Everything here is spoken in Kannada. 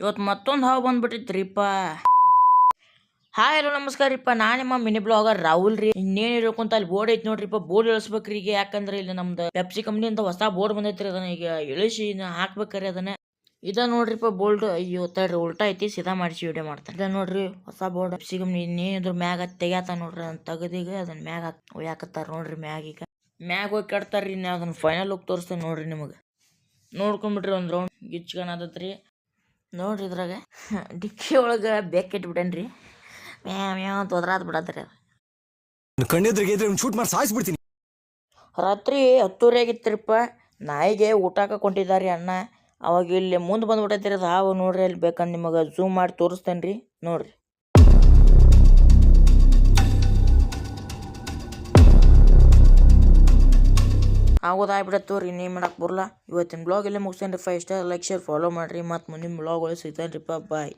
ಇವತ್ತು ಮತ್ತೊಂದು ಹಾವು ಬಂದ್ಬಿಟ್ಟಿತ್ರಿಪ್ಪ. ಹಾಯ್ ಹಲೋ ನಮಸ್ಕಾರ ರೀಪ್ಪ, ನಾನು ನಿಮ್ಮ ಮಿನಿ ಬ್ಲಾಗರ್ ರಾಹುಲ್ ರೀ. ಇನ್ನೇನು ಹೇಳ್ಕೊಂತ ಅಲ್ಲಿ ಬೋರ್ಡ್ ಐತಿ ನೋಡ್ರಿಪ್ಪ, ಬೋರ್ಡ್ ಇಳಿಸ್ಬೇಕ್ರಿ ಈಗ. ಯಾಕಂದ್ರೆ ಇಲ್ಲಿ ನಮ್ದು ಪೆಪ್ಸಿ ಕಂಪ್ನಿಯಿಂದ ಹೊಸ ಬೋರ್ಡ್ ಬಂದೈತ್ರಿ, ಅದನ್ನ ಈಗ ಇಳಿಸಿ ಹಾಕ್ಬೇಕ್ರಿ ಅದನ್ನ. ಇದ ನೋಡ್ರಿಪ್ಪ ಬೋಲ್ಡ್. ಅಯ್ಯೋ ತಡ್ರಿ, ಉಲ್ಟಾ ಐತಿ, ಸೀದಾ ಮಾಡಿಸಿ ವಿಡಿಯೋ ಮಾಡ್ತಾರೆ. ಇದ ನೋಡ್ರಿ ಹೊಸ ಬೋರ್ಡ್ ಪೆಪ್ಸಿ ಕಂಪ್ನಿ. ಇನ್ನೇನಿದ್ರ ಮ್ಯಾಗ ತೆಗ್ಯಾತ ನೋಡ್ರಿ, ಅದನ್ನ ತೆಗದೀಗ ಅದನ್ನ ಮ್ಯಾಗ ಒಯ್ಯಾಕತ್ತಾರ ನೋಡ್ರಿ. ಮ್ಯಾಗ ಹೋಗಿ ಕಟ್ತಾರ್ರಿ. ನಾ ಅದನ್ನ ಫೈನಲ್ ಹೋಗಿ ತೋರಿಸ್ತೇನೆ ನೋಡ್ರಿ ನಿಮಗೆ. ನೋಡ್ಕೊಂಡ್ಬಿಟ್ರಿ ಒಂದು ರೌಂಡ್ ಗಿಚ್ಕನದತ್ರಿ ನೋಡ್ರಿ. ಇದ್ರಾಗ ಡಿಕ್ಕಿ ಒಳಗೆ ಬೇಕಿಟ್ಬಿಟ್ಟೇನ್ರಿ. ಮ್ಯಾವ್ ಅಂತ ಒದ್ರಾತ್ ಬಿಡತ್ರಿ. ಶೂಟ್ ಮಾಡಿ ಸಾಯಿಸ್ಬಿಡ್ತೀನಿ. ರಾತ್ರಿ 10:30 ಆಗಿತ್ತರಿಪ್ಪ. ನಾಯಿಗೆ ಊಟಕ್ಕೆ ಕೊಂಡಿದ್ದಾರೆ ಅಣ್ಣ. ಅವಾಗ ಇಲ್ಲಿ ಮುಂದೆ ಬಂದ್ಬಿಟ್ಟೈತಿರಿ ಅದು ಹಾವು ನೋಡ್ರಿ. ಅಲ್ಲಿ ಬೇಕಂದ್ರೆ ನಿಮಗೆ ಝೂಮ್ ಮಾಡಿ ತೋರಿಸ್ತೇನೆ ರೀ ನೋಡ್ರಿ. ಆಗೋದಾಗ್ಬಿಡತ್ತು ರೀ, ನೀ ಮಾಡಕ್ಕೆ ಬರಲ್ಲ. ಇವತ್ತಿನ ಬ್ಲಾಗ್ ಇಲ್ಲೇ ಮುಗಿಸ್ತೇನೆ ರೀ. 5 ಸ್ಟಾರ್ ಲೈಕ್ ಶೇರ್ ಫಾಲೋ ಮಾಡಿರಿ. ಮತ್ತು ಮುಂದಿನ ಬ್ಲಾಗ್ ಸಿಗ್ತೇನೆ ರೀಪ್ಪ. ಬಾಯ್.